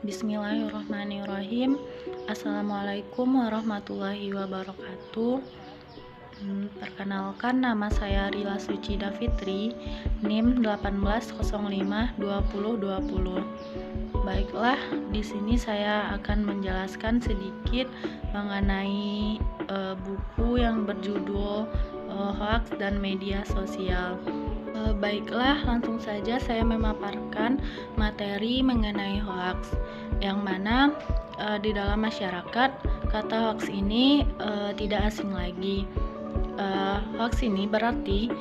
Bismillahirrahmanirrahim. Assalamualaikum warahmatullahi wabarakatuh. Perkenalkan, nama saya Rila Sucida Fitri, NIM 18052020. Baiklah, di sini saya akan menjelaskan sedikit mengenai buku yang berjudul Hoaks dan Media Sosial. Baiklah, langsung saja saya memaparkan materi mengenai hoaks, yang mana di dalam masyarakat kata hoaks ini tidak asing lagi. Hoaks ini berarti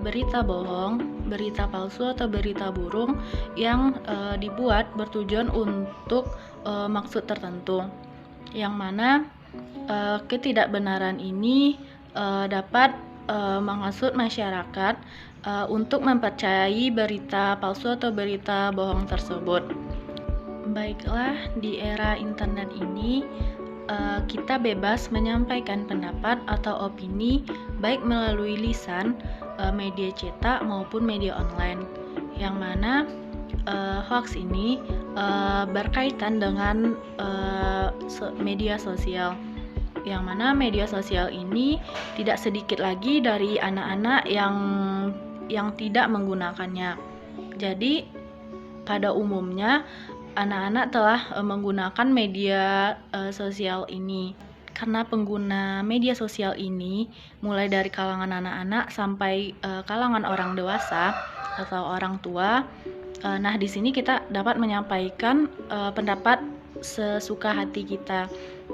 berita bohong, berita palsu atau berita burung yang dibuat bertujuan untuk maksud tertentu, yang mana ketidakbenaran ini dapat menghasut masyarakat untuk mempercayai berita palsu atau berita bohong tersebut. Baiklah, di era internet ini kita bebas menyampaikan pendapat atau opini baik melalui lisan, media cetak maupun media online, yang mana hoaks ini berkaitan dengan media sosial, yang mana media sosial ini tidak sedikit lagi dari anak-anak yang tidak menggunakannya. Jadi pada umumnya anak-anak telah menggunakan media sosial ini. Karena pengguna media sosial ini mulai dari kalangan anak-anak sampai kalangan orang dewasa atau orang tua. Nah, di sini kita dapat menyampaikan pendapat sesuka hati kita.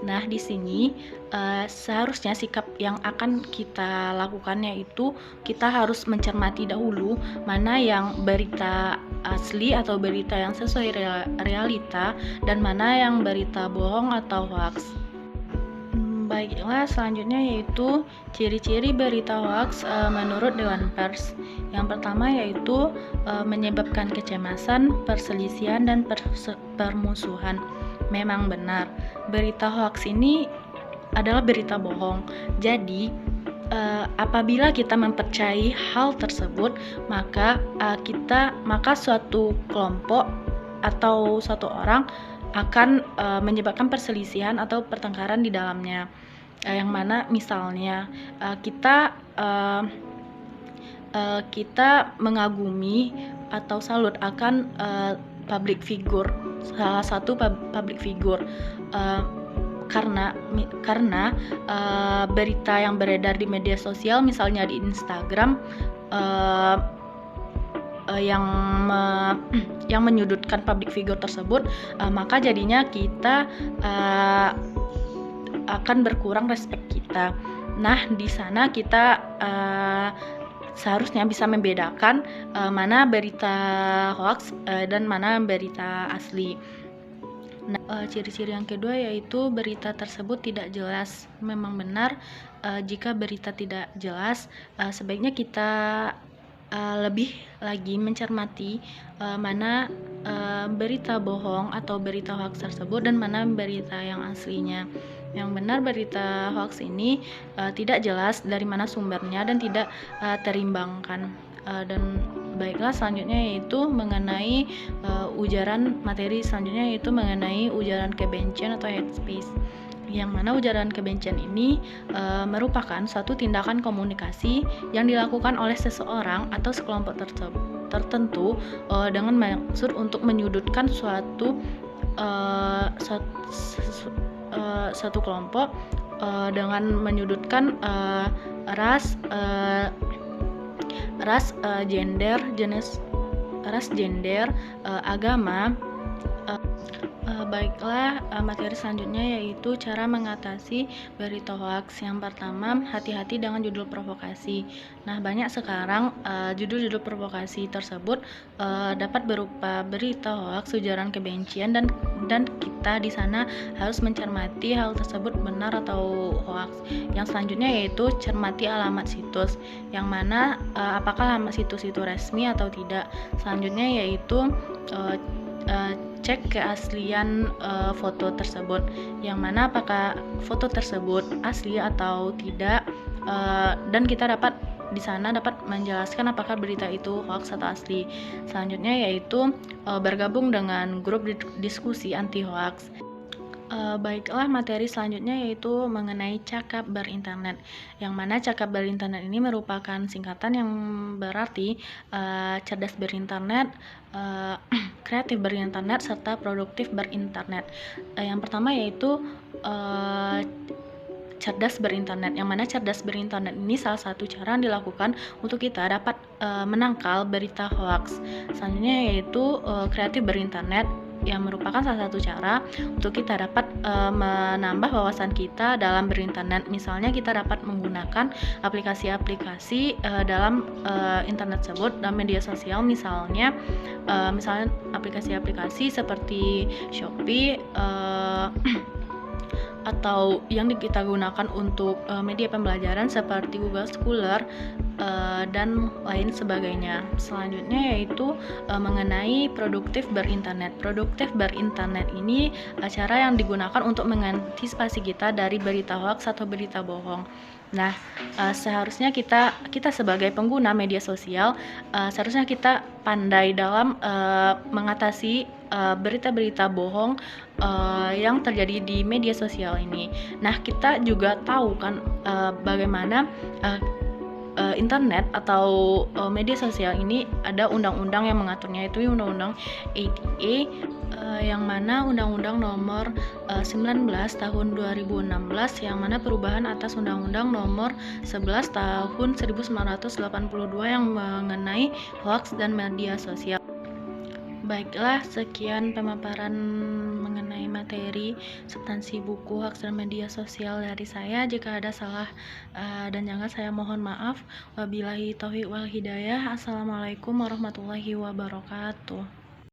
Nah, di sini seharusnya sikap yang akan kita lakukan yaitu kita harus mencermati dahulu mana yang berita asli atau berita yang sesuai realita dan mana yang berita bohong atau hoaks. Baiklah, selanjutnya yaitu ciri-ciri berita hoaks menurut Dewan Pers. Yang pertama yaitu menyebabkan kecemasan, perselisihan, dan permusuhan. Memang benar, berita hoaks ini adalah berita bohong. Jadi, apabila kita mempercayai hal tersebut, maka suatu kelompok atau satu orang akan menyebabkan perselisihan atau pertengkaran di dalamnya. Yang mana misalnya kita mengagumi atau salut akan public figure, salah satu public figure, karena berita yang beredar di media sosial, misalnya di Instagram, yang menyudutkan public figure tersebut, maka jadinya kita akan berkurang respect kita. Nah, di sana kita seharusnya bisa membedakan mana berita hoaks dan mana berita asli. Nah, ciri-ciri yang kedua yaitu berita tersebut tidak jelas. Memang benar, jika berita tidak jelas, sebaiknya kita lebih lagi mencermati mana berita bohong atau berita hoaks tersebut dan mana berita yang aslinya. Yang benar, berita hoaks ini tidak jelas dari mana sumbernya dan tidak terimbangkan. Dan baiklah, selanjutnya yaitu mengenai materi selanjutnya yaitu mengenai ujaran kebencian atau hate speech, yang mana ujaran kebencian ini merupakan suatu tindakan komunikasi yang dilakukan oleh seseorang atau sekelompok tertentu dengan maksud untuk menyudutkan suatu kelompok dengan menyudutkan ras, gender, agama. Baiklah, materi selanjutnya yaitu cara mengatasi berita hoaks. Yang pertama, hati-hati dengan judul provokasi. Nah, banyak sekarang judul-judul provokasi tersebut dapat berupa berita hoaks, ujaran kebencian, dan kita di sana harus mencermati hal tersebut benar atau hoaks. Yang selanjutnya yaitu cermati alamat situs, yang mana apakah alamat situs itu resmi atau tidak. Selanjutnya yaitu cek keaslian foto tersebut, yang mana apakah foto tersebut asli atau tidak, dan kita dapat di sana dapat menjelaskan apakah berita itu hoax atau asli. Selanjutnya yaitu bergabung dengan grup diskusi anti hoax. Baiklah, materi selanjutnya yaitu mengenai cakap berinternet, yang mana cakap berinternet ini merupakan singkatan yang berarti cerdas berinternet, kreatif berinternet, serta produktif berinternet. Yang pertama yaitu cerdas berinternet, yang mana cerdas berinternet ini salah satu cara yang dilakukan untuk kita dapat menangkal berita hoax. Selanjutnya yaitu kreatif berinternet, yang merupakan salah satu cara untuk kita dapat menambah wawasan kita dalam berinternet. Misalnya kita dapat menggunakan aplikasi-aplikasi dalam internet tersebut, dalam media sosial, misalnya aplikasi-aplikasi seperti Shopee, atau yang kita gunakan untuk media pembelajaran seperti Google Scholar dan lain sebagainya. Selanjutnya yaitu mengenai produktif berinternet. Produktif berinternet ini cara yang digunakan untuk mengantisipasi kita dari berita hoax atau berita bohong. Nah, seharusnya kita sebagai pengguna media sosial seharusnya kita pandai dalam mengatasi berita-berita bohong yang terjadi di media sosial ini. Nah, kita juga tahu kan bagaimana internet atau media sosial ini ada undang-undang yang mengaturnya, itu Undang-Undang ADA, yang mana Undang-Undang Nomor 19 Tahun 2016, yang mana perubahan atas Undang-Undang Nomor 11 Tahun 1982 yang mengenai hoax dan media sosial. Baiklah, sekian pemaparan mengenai materi substansi buku hoax dan media sosial dari saya. Jika ada salah dan janggal, saya mohon maaf. Wabillahi taufiq wal hidayah. Assalamualaikum warahmatullahi wabarakatuh.